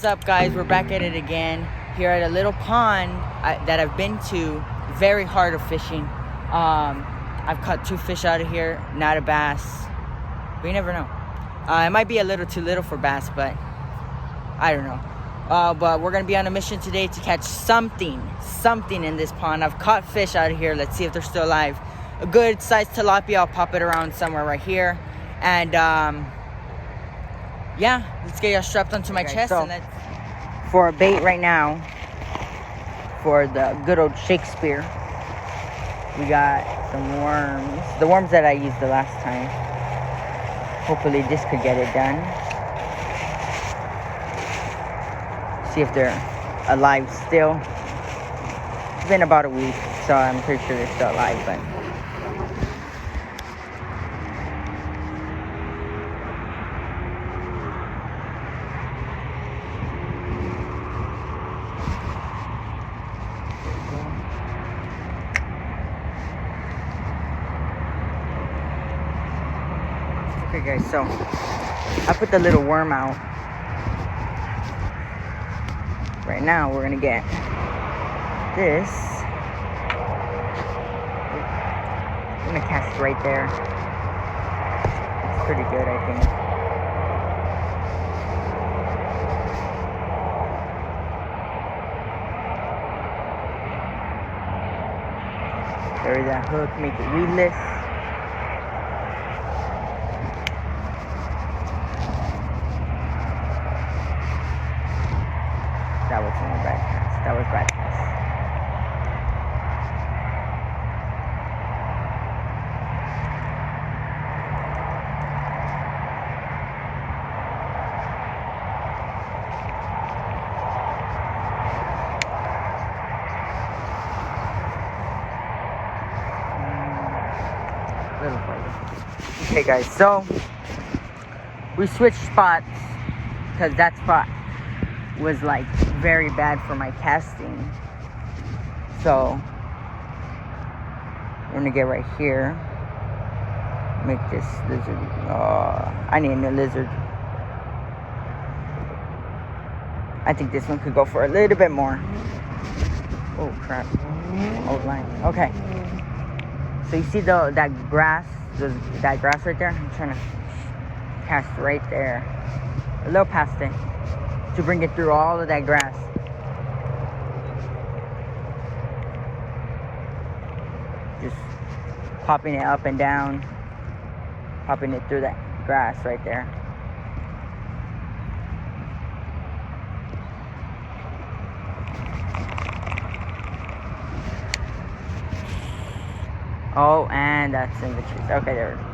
What's up, guys? We're back at it again here at a little pond that I've been to. Very hard of fishing. I've caught 2 fish out of here, not a bass, but you never know. It might be a little too little for bass, but I don't know. But we're gonna be on a mission today to catch something in this pond. I've caught fish out of here. Let's see if they're still alive. A good sized tilapia. I'll pop it around somewhere right here, and yeah, let's get y'all strapped onto my chest. So, and let's... For a bait right now, for the good old Shakespeare, we got some worms. The worms that I used the last time. Hopefully this could get it done. See if they're alive still. It's been about a week, so I'm pretty sure they're still alive, but... Okay guys, so I put the little worm out. Right now we're gonna get this. I'm gonna cast right there. It's pretty good, I think. Bury that hook, make it weedless. That was only bad cast. That was bad cast. Little further. Okay guys, so we switched spots because that spot was like very bad for my casting. So we're gonna get right here. Make this lizard. I need a new lizard. I think this one could go for a little bit more. Oh crap. Old line. Okay. So you see that grass? That grass right there? I'm trying to cast right there. A little past it. To bring it through all of that grass. Just popping it up and down. Popping it through that grass right there. Oh, and that's in the trees. Okay, there it is.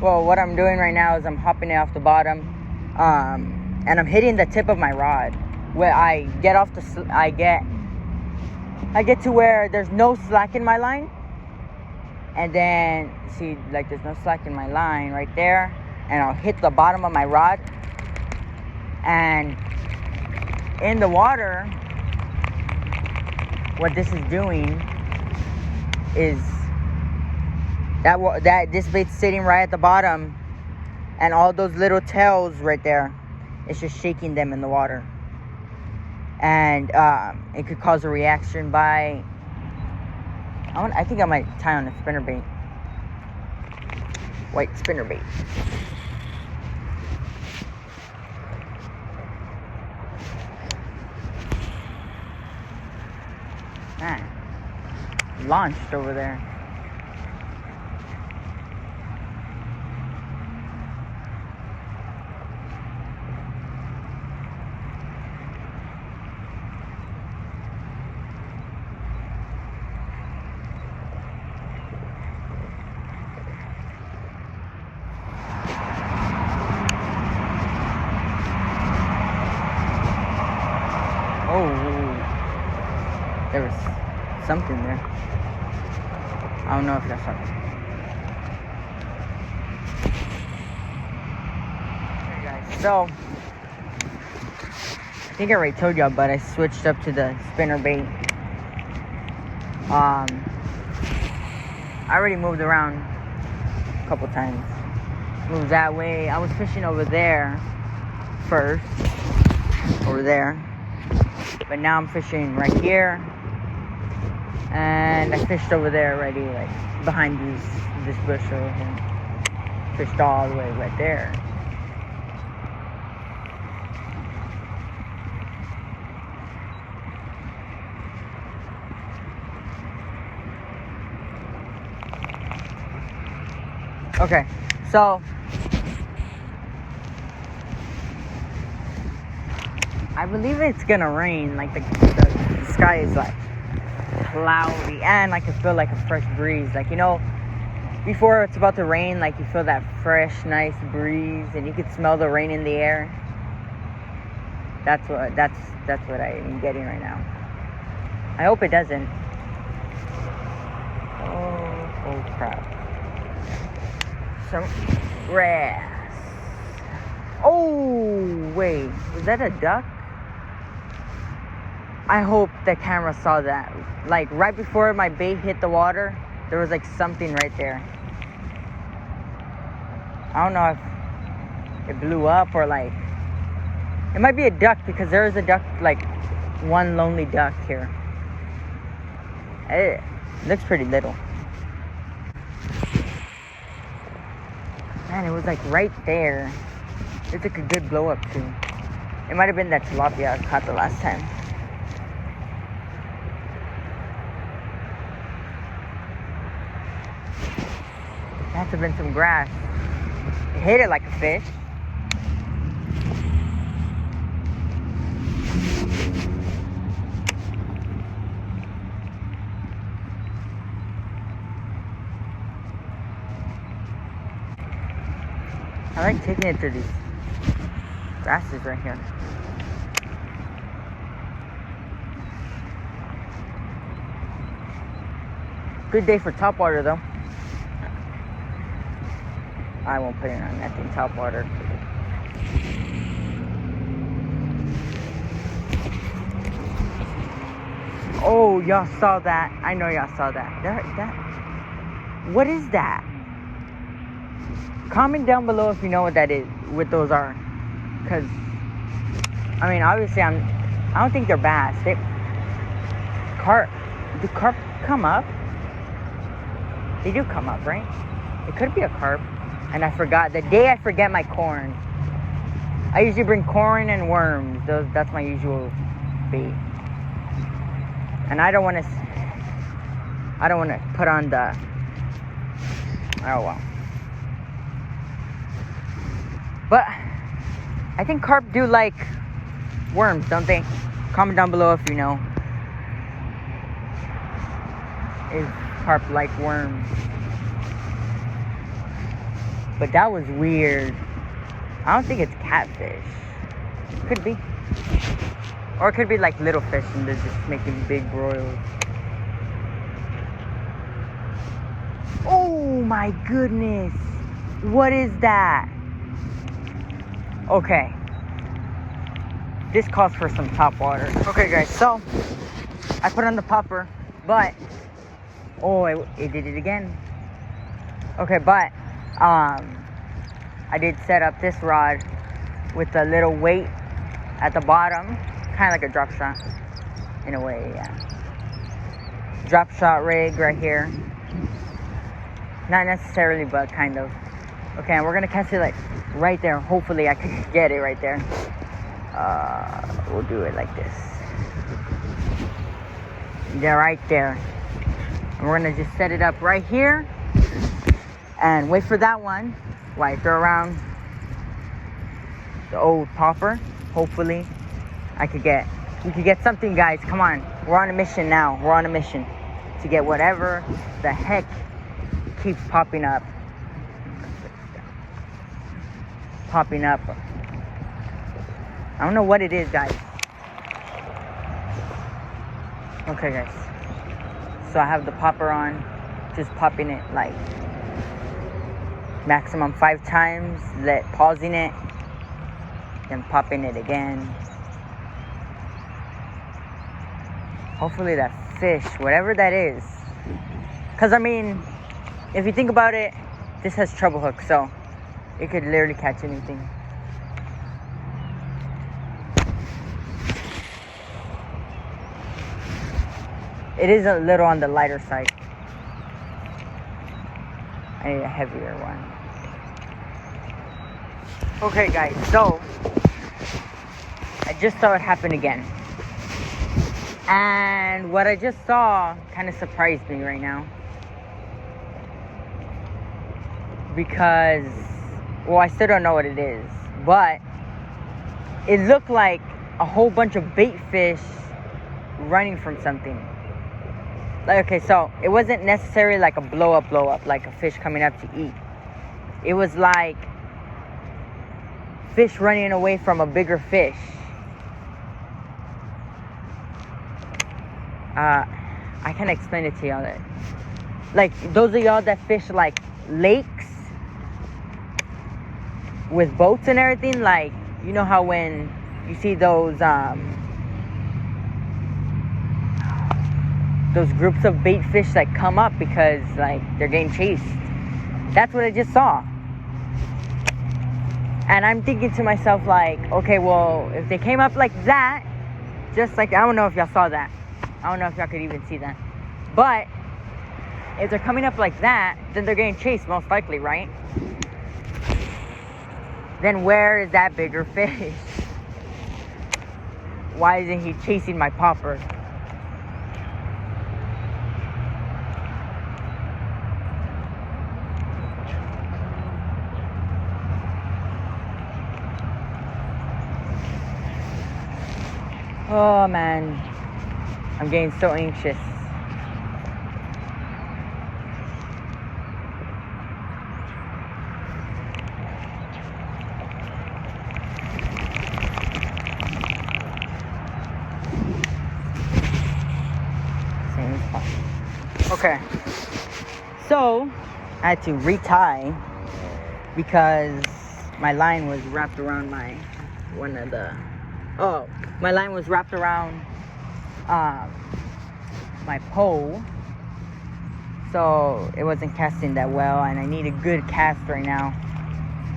Well, what I'm doing right now is I'm hopping it off the bottom, and I'm hitting the tip of my rod. Where I get off the, I get to where there's no slack in my line, and then see, like there's no slack in my line right there, and I'll hit the bottom of my rod, and in the water, what this is doing is that this bait's sitting right at the bottom, and all those little tails right there, it's just shaking them in the water, and it could cause a reaction by. I think I might tie on a spinnerbait, white spinnerbait. Man, launched over there. Oh, there was something there. I don't know if that's something. Okay guys, so I think I already told y'all, but I switched up to the spinnerbait. I already moved around couple times. Move that way. I was fishing over there first. Over there. But now I'm fishing right here. And I fished over there already, like behind this bush over here. Fished all the way right there. Okay, so I believe it's gonna rain. Like the sky is like cloudy, and I can feel like a fresh breeze. Like, you know, before it's about to rain, like you feel that fresh, nice breeze, and you can smell the rain in the air. That's what I'm getting right now. I hope it doesn't. Oh crap. Some grass. Oh, wait. Was that a duck? I hope the camera saw that. Like, right before my bait hit the water, there was like something right there. I don't know if it blew up or like... It might be a duck, because there is a duck, like one lonely duck here. It looks pretty little. Man, it was like right there. It took a good blow up too. It might have been that tilapia I caught the last time. It has to have been some grass. It hit it like a fish. I like taking it through these grasses right here. Good day for topwater though. I won't put it on nothing topwater. Oh, y'all saw that. I know y'all saw that. That. What is that? Comment down below if you know what that is, what those are. Cause, I mean, obviously I don't think they're bass. Do carp come up? They do come up, right? It could be a carp. And I forgot, the day I forget my corn. I usually bring corn and worms. That's my usual bait. And I don't want to put on the, oh well. But I think carp do like worms, don't they? Comment down below if you know. Is carp like worms? But that was weird. I don't think it's catfish. Could be. Or it could be like little fish and they're just making big broils. Oh my goodness. What is that? Okay. This calls for some top water. Okay guys, so I put on the popper, but it did it again. Okay, but I did set up this rod with a little weight at the bottom, kind of like a drop shot in a way, yeah. Drop shot rig right here. Not necessarily, but kind of. Okay, and we're gonna catch it like right there. Hopefully I can get it right there. We'll do it like this. Yeah, right there. And we're gonna just set it up right here and wait for that one while I throw around the old popper. Hopefully we could get something, guys. Come on, we're on a mission now. We're on a mission to get whatever the heck keeps popping up. I don't know what it is, guys. Okay, guys. So I have the popper on, just popping it like maximum 5 times, pausing it, then popping it again. Hopefully that fish, whatever that is. Because I mean, if you think about it, this has treble hooks, so it could literally catch anything. It is a little on the lighter side. I need a heavier one. Okay guys, so I just saw it happen again. And what I just saw kind of surprised me right now. Because, well, I still don't know what it is. But it looked like a whole bunch of bait fish running from something. Like, okay, so it wasn't necessarily like a blow up, like a fish coming up to eat. It was like fish running away from a bigger fish. I can't explain it to y'all. Like, those of y'all that fish like lakes with boats and everything, like, you know how when you see those groups of bait fish that come up because like they're getting chased. That's what I just saw. And I'm thinking to myself like, okay, well, if they came up like that, just like, I don't know if y'all saw that. I don't know if y'all could even see that. But if they're coming up like that, then they're getting chased most likely, right? Then where is that bigger fish? Why isn't he chasing my popper? Oh man, I'm getting so anxious. Same spot. Okay, so I had to retie because my line was wrapped around my my pole, so it wasn't casting that well, and I need a good cast right now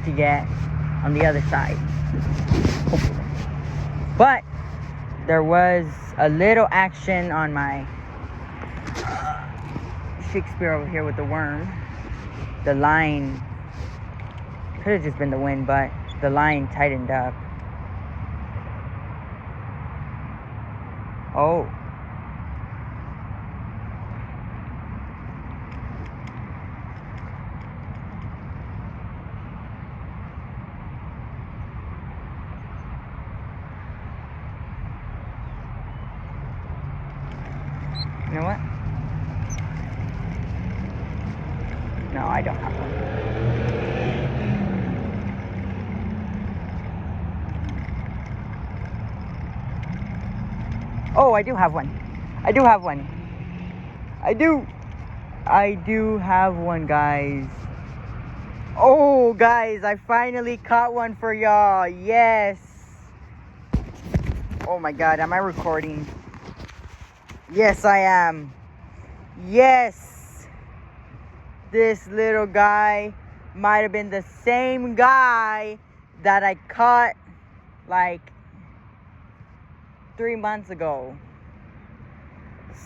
to get on the other side. But there was a little action on my Shakespeare over here with the worm. The line, could have just been the wind, but the line tightened up. Oh. You know what? No, I don't have one. Oh, I do have one. I do have one. I do have one, guys. Oh, guys, I finally caught one for y'all. Yes. Oh my God, am I recording? Yes, I am. Yes. This little guy might have been the same guy that I caught like 3 months ago.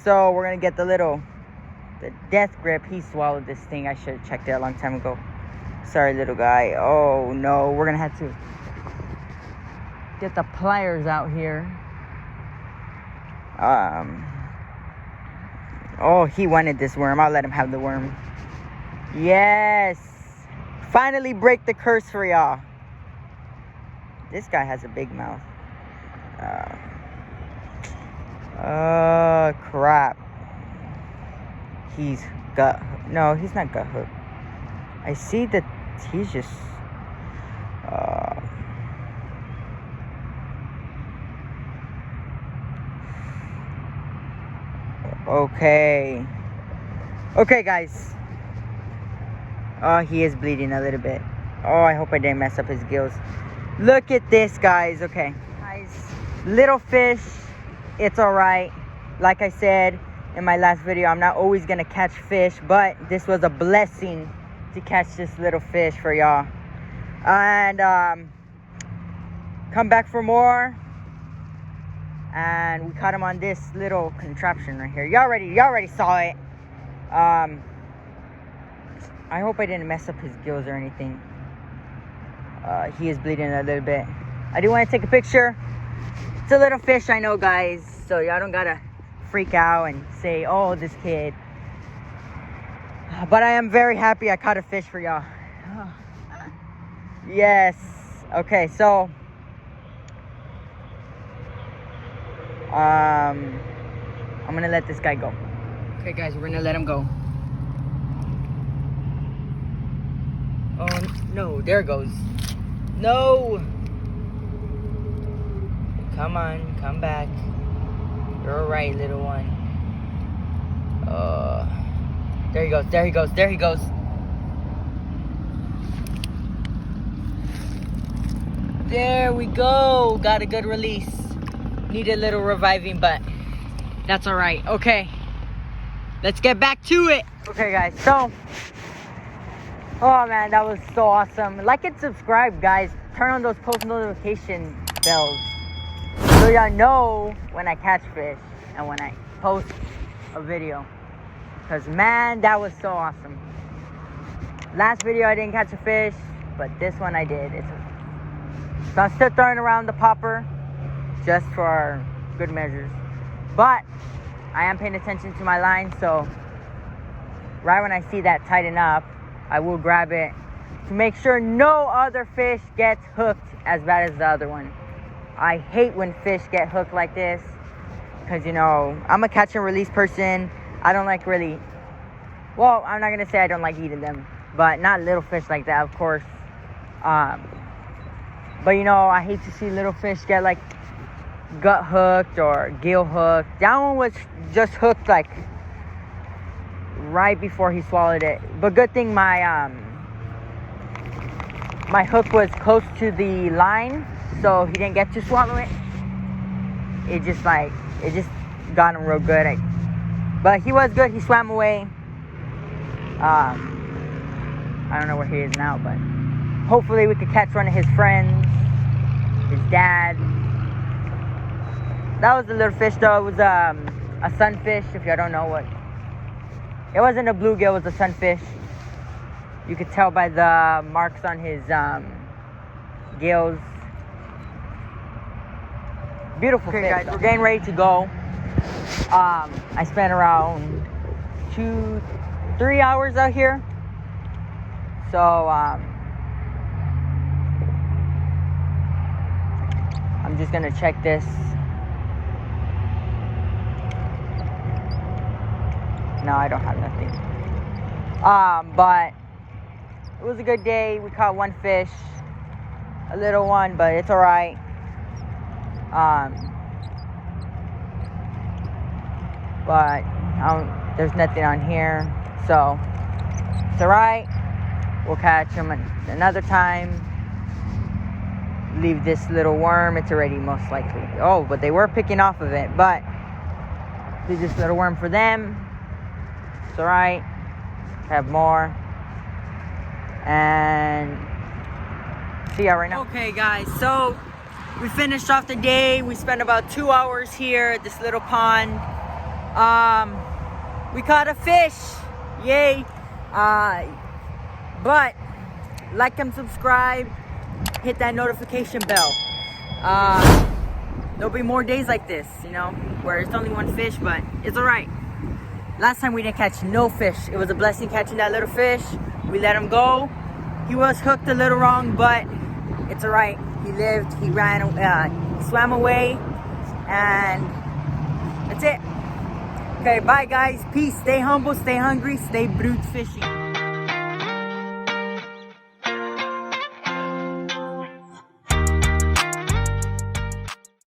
So we're gonna get the death grip. He swallowed this thing. I should have checked it a long time ago. Sorry, little guy. Oh no, we're gonna have to get the pliers out here. Oh, he wanted this worm. I'll let him have the worm. Yes. Finally break the curse for y'all. This guy has a big mouth. Crap. He's gut. No, he's not gut hook. I see that he's just. Okay. Okay, guys. Oh, he is bleeding a little bit. Oh, I hope I didn't mess up his gills. Look at this, guys. Okay. Guys, little fish. It's alright. Like I said in my last video, I'm not always going to catch fish, but this was a blessing to catch this little fish for y'all. And come back for more. And we caught him on this little contraption right here. Y'all already saw it. I hope I didn't mess up his gills or anything. He is bleeding a little bit. I do want to take a picture. It's a little fish, I know, guys. So y'all don't gotta freak out and say, oh, this kid. But I am very happy I caught a fish for y'all. Yes. Okay, so I'm gonna let this guy go. Okay, guys, we're gonna let him go. Oh no, there it goes. No. Come on, come back. You're alright, little one. There he goes, there he goes, there he goes. There we go. Got a good release. Need a little reviving, but that's alright. Okay. Let's get back to it. Okay, guys, so oh man, that was so awesome. Like and subscribe, guys. Turn on those post notification bells so y'all know when I catch fish and when I post a video. Because man, that was so awesome. Last video I didn't catch a fish, but this one I did. So I'm still throwing around the popper just for good measures. But I am paying attention to my line, so right when I see that tighten up, I will grab it to make sure no other fish gets hooked as bad as the other one. I hate when fish get hooked like this because, you know, I'm a catch and release person. I don't like really, well, I'm not going to say I don't like eating them, but not little fish like that, of course. But, you know, I hate to see little fish get, like, gut hooked or gill hooked. That one was just hooked, like, right before he swallowed it. But good thing my hook was close to the line, so he didn't get to swallow it. It just got him real good. But he was good. He swam away. I don't know where he is now, but hopefully we could catch one of his friends, his dad. That was a little fish, though. It was a sunfish, if y'all don't know what. It wasn't a bluegill, it was a sunfish. You could tell by the marks on his gills. Beautiful fish. Guys, we're getting ready to go. I spent around 2-3 hours out here. So I'm just gonna check this. No, I don't have nothing. But it was a good day. We caught one fish, a little one, but it's all right. But there's nothing on here, so it's all right. We'll catch them another time. Leave this little worm. It's already most likely. Oh, but they were picking off of it. But leave this little worm for them. It's all right. Have more. And see ya right now. Okay, guys. So we finished off the day. We spent about 2 hours here at this little pond. We caught a fish. Yay. But like and subscribe. Hit that notification bell. There'll be more days like this, you know, where it's only one fish, but it's all right. Last time we didn't catch no fish. It was a blessing catching that little fish. We let him go. He was hooked a little wrong, but it's all right. He lived, he ran, swam away, and that's it. Okay, bye guys. Peace. Stay humble, stay hungry, stay brute fishing.